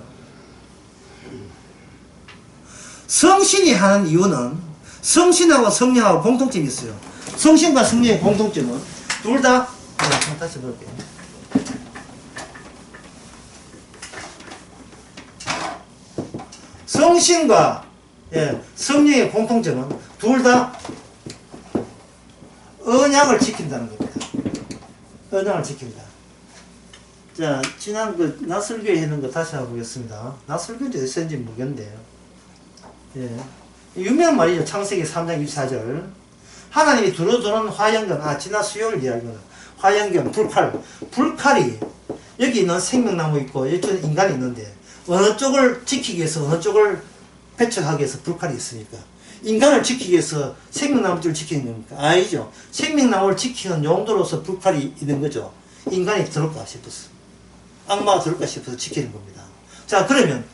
성신이 하는 이유는 성신하고 성령하고 공통점이 있어요. 성신과 성령의 공통점은 둘 다, 다시 볼게요. 성신과 성령의 공통점은 둘 다 언약을 지킨다는 겁니다. 언약을 지킨다. 자, 지난 나설교에 했는 거 다시 해보겠습니다. 나설교도 어디서인지 모르겠는데요. 유명한 말이죠. 창세기 3장 24절. 하나님이 두루두른 화영경, 지난 수요일 이야기입니다. 화영경, 불칼이, 여기 있는 생명나무 있고, 이쪽에 인간이 있는데, 어느 쪽을 지키기 위해서, 어느 쪽을 배척하기 위해서 불칼이 있으니까. 인간을 지키기 위해서 생명나무를 지키는 겁니까? 아니죠. 생명나무를 지키는 용도로서 불칼이 있는 거죠. 인간이 들을까 싶어서. 악마가 들을까 싶어서 지키는 겁니다. 자, 그러면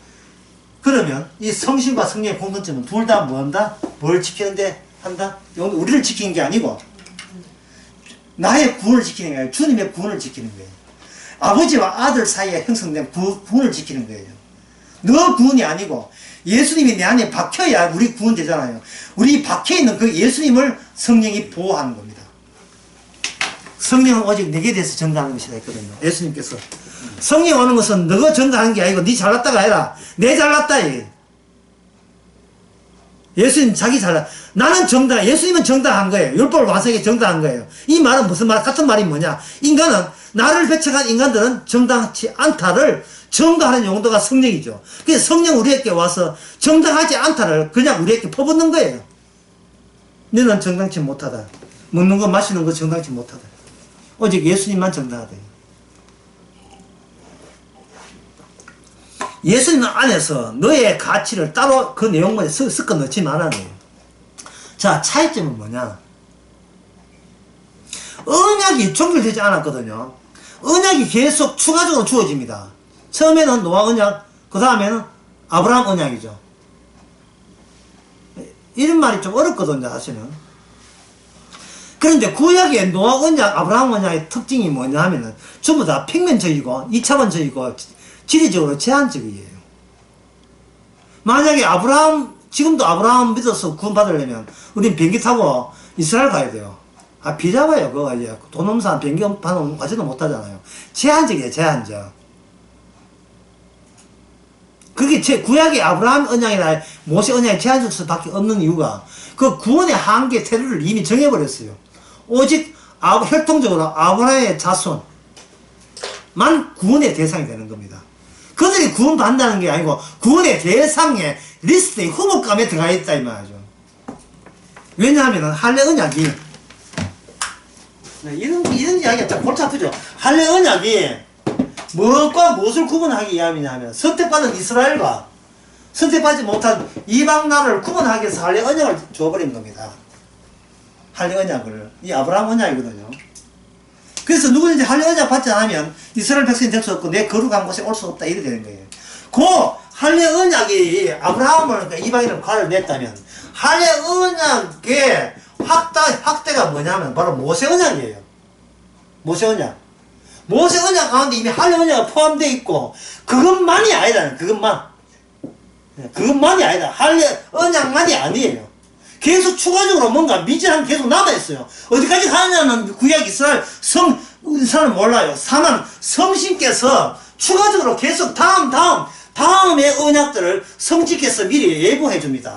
이 성신과 성령의 공통점은 둘 다 뭐한다? 뭘 지키는데 한다? 우리를 지키는 게 아니고 나의 구원을 지키는 게 아니고 주님의 구원을 지키는 거예요. 아버지와 아들 사이에 형성된 구원을 지키는 거예요. 너 구원이 아니고 예수님이 내 안에 박혀야 우리 구원되잖아요. 우리 박혀있는 그 예수님을 성령이 보호하는 겁니다. 성령은 오직 내게 대해서 전가하는 것이다 했거든요. 예수님께서 성령 오는 것은 너가 전가하는 게 아니고 네 잘났다가 아니라 내 잘났다. 예수님 자기 잘났. 나는 예수님은 정당한 거예요. 율법을 완성하게 정당한 거예요. 이 말은 무슨 말 같은 말이 뭐냐. 인간은 나를 배척한 인간들은 정당하지 않다를 정당하는 용도가 성령이죠. 그래서 성령 우리에게 와서 정당하지 않다를 그냥 우리에게 퍼붓는 거예요. 너는 정당치 못하다. 먹는 거 마시는 거 정당치 못하다. 오직 예수님만 정당하다. 예수님 안에서 너의 가치를 따로 그 내용물에 섞어 넣지 말아야 돼요. 자, 차이점은 뭐냐? 언약이 종결되지 않았거든요. 언약이 계속 추가적으로 주어집니다. 처음에는 노아 언약, 그 다음에는 아브라함 언약이죠. 이런 말이 좀 어렵거든요, 사실은. 그런데 구약의 노아 언약, 아브라함 언약의 특징이 뭐냐 하면은 전부 다 평면적이고 2차원적이고 지리적으로 제한적이에요. 만약에 지금도 아브라함 믿어서 구원받으려면 우린 비행기 타고 이스라엘 가야 돼요. 비잡아요. 그거 이제 돈 없는 사람 비행기 타고 가지도 못하잖아요. 제한적이에요, 제한적. 그게 구약의 아브라함 언약이나 모세 언약의 제한적 수밖에 없는 이유가 그 구원의 한계 테두리를 이미 정해버렸어요. 오직 혈통적으로 아브라함의 자손만 구원의 대상이 되는 겁니다. 그들이 구원받는다는 게 아니고 구원의 대상에 리스트에 후보감에 들어가 있다 이 말이죠. 왜냐하면 할례 언약이 이런 이야기가 참 골치 아프죠. 할례 언약이 무엇과 무엇을 구분하기 위함이냐면 선택받은 이스라엘과 선택받지 못한 이방 나라를 구분하기 위해서 할례 언약을 줘버린 겁니다. 할례 언약을. 이 아브라함 언약이거든요. 그래서 누구든지 할례 언약 받지 않으면 이스라엘 백성이 될 수 없고 내 거룩한 곳에 올 수 없다 이래 되는 거예요. 그 할례 언약이 아브라함을 이방인으로 가를 냈다면 할례 언약의 확대가 뭐냐면 바로 모세 언약이에요. 모세 언약. 모세 언약 가운데 이미 할례 언약이 포함되어 있고 그것만이 아니라는 그것만이 아니다. 할례 언약만이 아니에요. 계속 추가적으로 뭔가 미진함이 계속 남아있어요. 어디까지 가느냐는 구약 이스라엘 이스라엘은 몰라요. 다만 성신께서 추가적으로 계속 다음의 언약들을 성신께서 미리 예보해 줍니다.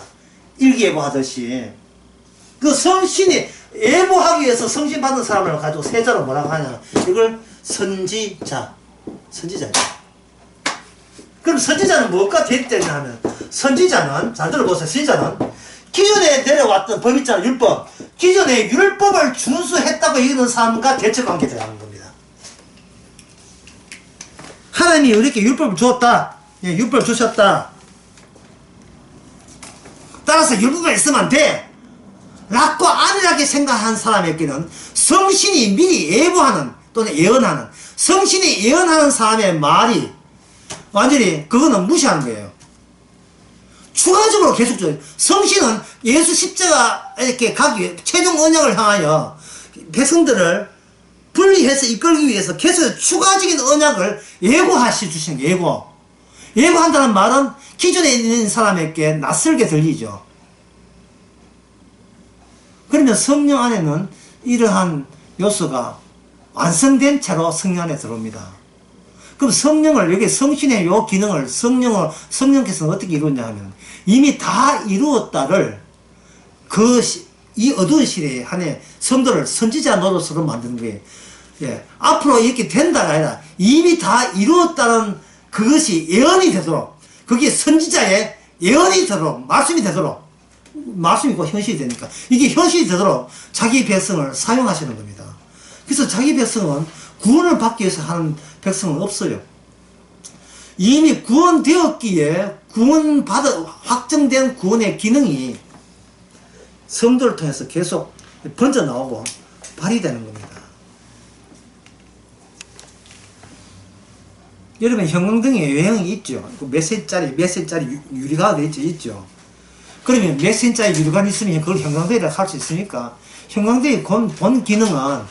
일기예보하듯이. 그 성신이 예보하기 위해서 성신 받은 사람을 가지고 세자로 뭐라고 하냐. 이걸 선지자죠. 그럼 선지자는 무엇과 대립되냐 하면 선지자는 잘 들어보세요. 선지자는 기존에 내려왔던 법 있잖아요. 율법. 기존에 율법을 준수했다고 이기는 사람과 대척관계 들어가는 겁니다. 하나님이 이렇게 율법을 주었다. 예, 율법을 주셨다. 따라서 율법에 있으면 안 돼. 라고 안일하게 생각한 사람에게는 성신이 미리 예보하는 또는 예언하는 성신이 예언하는 사람의 말이 완전히 그거는 무시하는 거예요. 추가적으로 계속 줘요. 성신은 예수 십자가 이렇게 가기 위해 최종 언약을 향하여 백성들을 분리해서 이끌기 위해서 계속 추가적인 언약을 예고하시 주시는 예고. 예고한다는 말은 기존에 있는 사람에게 낯설게 들리죠. 그러면 성령 안에는 이러한 요소가 완성된 채로 성령 안에 들어옵니다. 그럼 성령을, 여기 성신의 요 기능을 성령께서는 어떻게 이루었냐 하면 이미 다 이루었다를 이 어두운 시대에 한해 성도를 선지자 노릇으로 만드는 거예요. 예. 앞으로 이렇게 된다가 아니라 이미 다 이루었다는 그것이 예언이 되도록, 그게 선지자의 예언이 되도록, 말씀이 되도록, 말씀이고 현실이 되니까 이게 현실이 되도록 자기 백성을 사용하시는 겁니다. 그래서 자기 백성은 구원을 받기 위해서 하는 백성은 없어요. 이미 구원되었기에 확정된 구원의 기능이 성도를 통해서 계속 번져나오고 발휘되는 겁니다. 여러분 형광등에 외형이 있죠. 몇 센짜리 유리가 되어 있죠. 그러면 몇 센짜리 유리가 있으면 그걸 형광등이라고 할 수 있습니까? 형광등의 본 기능은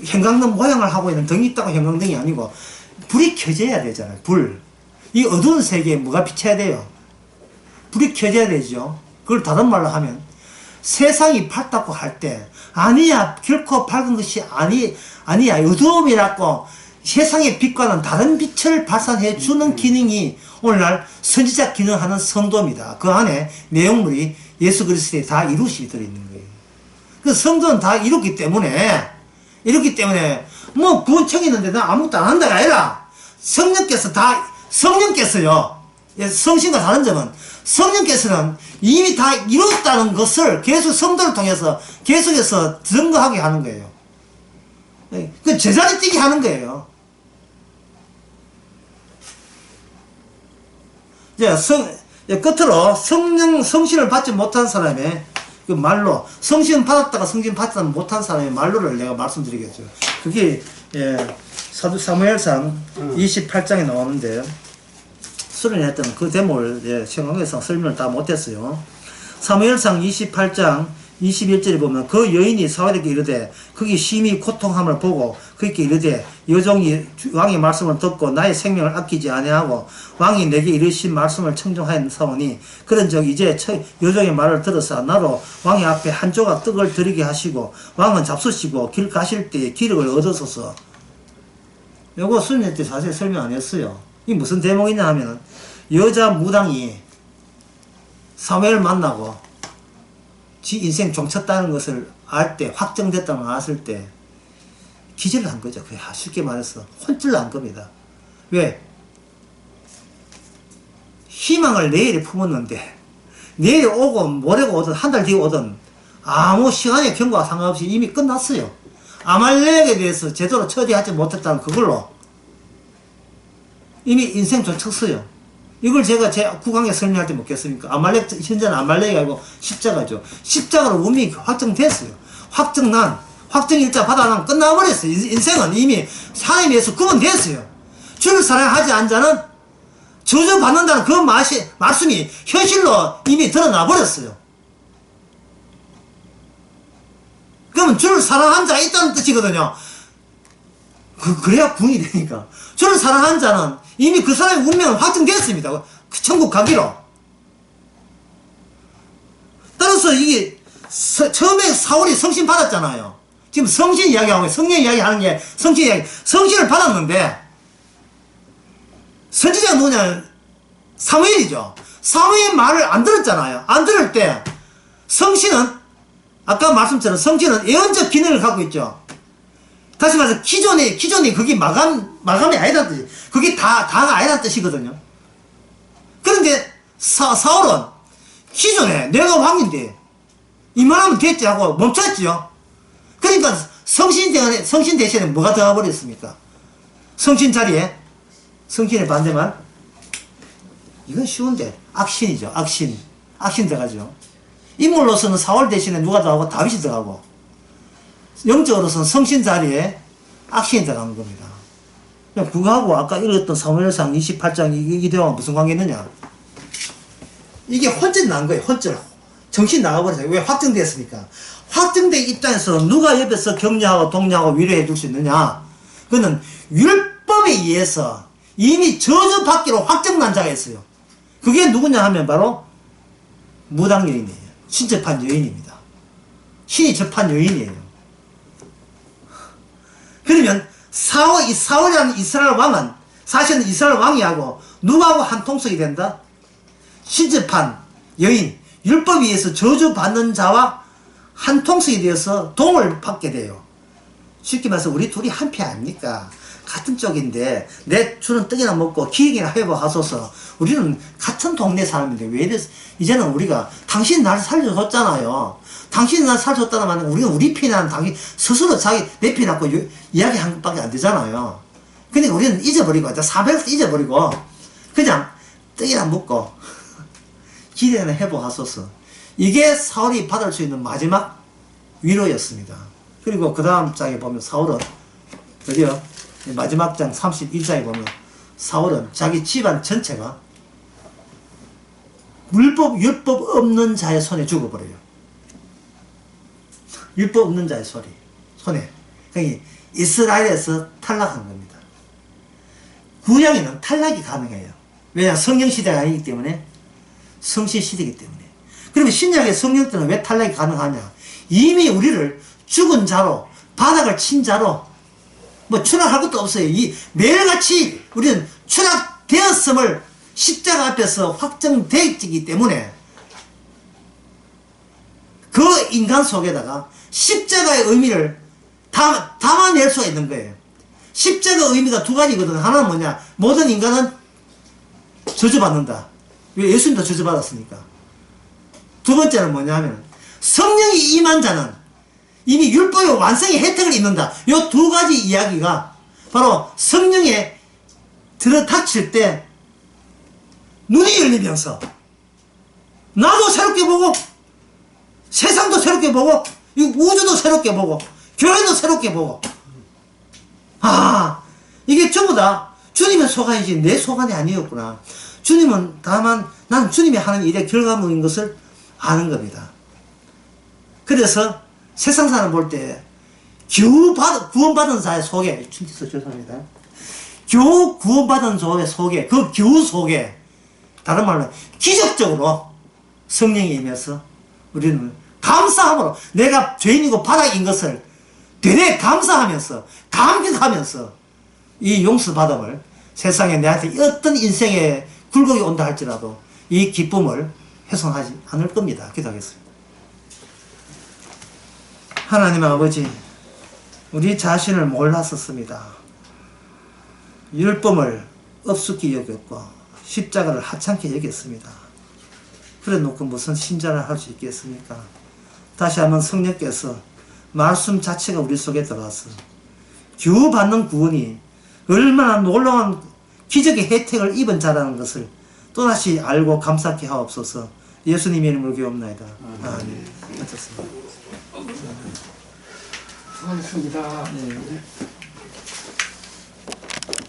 형광등 모양을 하고 있는 등이 있다고 형광등이 아니고 불이 켜져야 되잖아요. 이 어두운 세계에 뭐가 비쳐야 돼요? 불이 켜져야 되죠. 그걸 다른 말로 하면 세상이 밝다고 할 때 아니야, 결코 밝은 것이 아니야, 어두움이라고 세상의 빛과는 다른 빛을 발산해 주는 기능이 오늘날 선지자 기능하는 성도입니다. 그 안에 내용물이 예수 그리스도에 다 이루심이 들어있는 거예요. 그 성도는 다 이뤘기 때문에 뭐 구원 챙기는데 나 아무것도 안 한다가 아니라 성령께서요, 성신과 다른 점은 성령께서는 이미 다 이뤘다는 것을 계속 성도를 통해서 계속해서 증거하게 하는 거예요. 그 제자리 뛰게 하는 거예요. 이제 끝으로 성신을 받지 못한 사람의 그 말로 성신 받았다가 성신 받지 못한 사람의 말로를 내가 말씀드리겠죠. 그게 예, 사무엘상 28장에 나오는데 수련했던 그 대목을 예, 성경에서 설명을 다 못했어요. 사무엘상 28장 21절에 보면 그 여인이 사울에게 이르되 그게 심히 고통함을 보고 그에게 이르되 여종이 왕의 말씀을 듣고 나의 생명을 아끼지 아니하고 왕이 내게 이르신 말씀을 청종하였사오니 그런즉 이제 여종의 말을 들어서 나로 왕의 앞에 한 조각 떡을 드리게 하시고 왕은 잡수시고 길 가실 때에 기력을 얻으소서. 요거 수련회 때 자세히 설명 안 했어요. 이 무슨 대목이냐 하면 여자 무당이 사무엘을 만나고 지 인생 종쳤다는 것을 알 때, 확정됐다는 걸 알았을 때 기절을 한 거죠. 그냥 쉽게 말해서 혼쭐 난 겁니다. 왜? 희망을 내일에 품었는데 내일 오고 모레고 오든 한 달 뒤에 오든 아무 시간의 경과와 상관없이 이미 끝났어요. 아말렉에 대해서 제대로 처리하지 못했다는 그걸로 이미 인생 종쳤어요. 이걸 제가 제 국왕에 설명할 때 묻겠습니까? 아말렉, 현재는 아말렉이 아니고 십자가죠. 십자가로 운명이 확정됐어요. 확정일자 받아나면 끝나버렸어요. 인생은 이미 하나님에 의해서 구원됐어요. 주를 사랑하지 않은 자는 저주받는다는 그 말씀이 현실로 이미 드러나 버렸어요. 그러면 주를 사랑하는 자가 있다는 뜻이거든요. 그래야 구원이 되니까. 주를 사랑하는 자는 이미 그 사람의 운명은 확정됐습니다. 천국 가기로. 따라서 이게 처음에 사울이 성신 받았잖아요. 지금 성신 이야기하고 성령 이야기하는 게 성신 이야기. 성신을 받았는데 선지자가 누구냐? 사무엘이죠. 사무엘 말을 안 들었잖아요. 안 들을 때 성신은 아까 말씀처럼 성신은 예언적 기능을 갖고 있죠. 다시 말해서 기존에 그게 마감이 아니란 뜻이, 그게 다가 아니란 뜻이거든요. 그런데 사울은 기존에 내가 왕인데 이만하면 됐지 하고 멈췄지요. 그러니까 성신 대신에 뭐가 들어가 버렸습니까? 성신 자리에 성신의 반대말, 이건 쉬운데 악신이죠. 악신 들어가죠. 인물로서는 사울 대신에 누가 들어가고 다윗이 들어가고, 영적으로서는 성신 자리에 악신이 들어가는 겁니다. 그거하고 아까 읽었던 사무엘상 28장 이 대화가 무슨 관계 있느냐? 이게 혼쭐 난 거예요. 혼쭐. 정신 나가버렸어요. 왜? 확정됐으니까. 확정된 입장에서 누가 옆에서 격려하고 독려하고 위로해 줄 수 있느냐? 그거는 율법에 의해서 이미 저주받기로 확정난 자가 있어요. 그게 누구냐 하면 바로 무당 여인이에요. 신접한 여인입니다. 신이 접한 여인이에요. 그러면 사울이라는 이스라엘 왕은 사실은 이스라엘 왕이하고 누구하고 한 통속이 된다? 신접한 여인, 율법에 의해서 저주받는 자와 한 통속이 되어서 도움을 받게 돼요. 쉽게 말해서 우리 둘이 한패 아닙니까? 같은 쪽인데 내 주는 떡이나 먹고 기억이나 회복하소서. 우리는 같은 동네 사람인데 왜 이래? 이제는 우리가 당신 날 살려줬잖아요. 당신이 날 살려줬다는 말은 우리가 우리 편이라는 당신 스스로 자기 내 편이라고 이야기한 것밖에 안 되잖아요. 그러니까 우리는 잊어버리고 400을 잊어버리고 그냥 떡이나 먹고 기대나 회복하소서. 이게 사울이 받을 수 있는 마지막 위로였습니다. 그리고 그 다음 장에 보면 사울은 드디어 마지막 장 31장에 보면 사울은 자기 집안 전체가 율법 없는 자의 손에 죽어버려요. 율법 없는 자의 손에. 그러니까 이스라엘에서 탈락한 겁니다. 구약에는 탈락이 가능해요. 왜냐? 성령 시대가 아니기 때문에, 성신 시대이기 때문에. 그러면 신약의 성령 때는 왜 탈락이 가능하냐? 이미 우리를 죽은 자로, 바닥을 친 자로, 뭐 추락할 것도 없어요. 매일같이 우리는 추락되었음을 십자가 앞에서 확정되어 있기 때문에 그 인간 속에다가 십자가의 의미를 담아낼 수가 있는 거예요. 십자가의 의미가 두 가지거든. 하나는 뭐냐? 모든 인간은 저주받는다. 왜? 예수님도 저주받았으니까. 두 번째는 뭐냐 하면 성령이 임한 자는 이미 율법의 완성의 혜택을 입는다. 이 두 가지 이야기가 바로 성령에 들어닥칠 때 눈이 열리면서 나도 새롭게 보고 세상도 새롭게 보고 이 우주도 새롭게 보고 교회도 새롭게 보고 아 이게 전부 다 주님의 소관이지 내 소관이 아니었구나. 주님은 다만 난 주님이 하는 일의 결과물인 것을 아는 겁니다. 그래서 세상 사람 볼 때 겨우 구원받은 자의 속에 춘지서 죄송합니다. 겨우 구원받은 자의 속에 그 겨우 속에 다른 말로 기적적으로 성령이 임해서 우리는 감사함으로 내가 죄인이고 바닥인 것을 되레 감사하면서 감격하면서 이 용서받음을 세상에 내한테 어떤 인생의 굴곡이 온다 할지라도 이 기쁨을 훼손하지 않을 겁니다. 기도하겠습니다. 하나님 아버지, 우리 자신을 몰랐었습니다. 율법을 업숙히 여겼고 십자가를 하찮게 여겼습니다. 그래 놓고 무슨 신자를 할 수 있겠습니까? 다시 한번 성령께서 말씀 자체가 우리 속에 들어와서 겨우 받는 구원이 얼마나 놀라운 기적의 혜택을 입은 자라는 것을 또다시 알고 감사케 하옵소서. 예수님의 이름으로 기도합니다. 아멘. 수고하셨습니다. 네.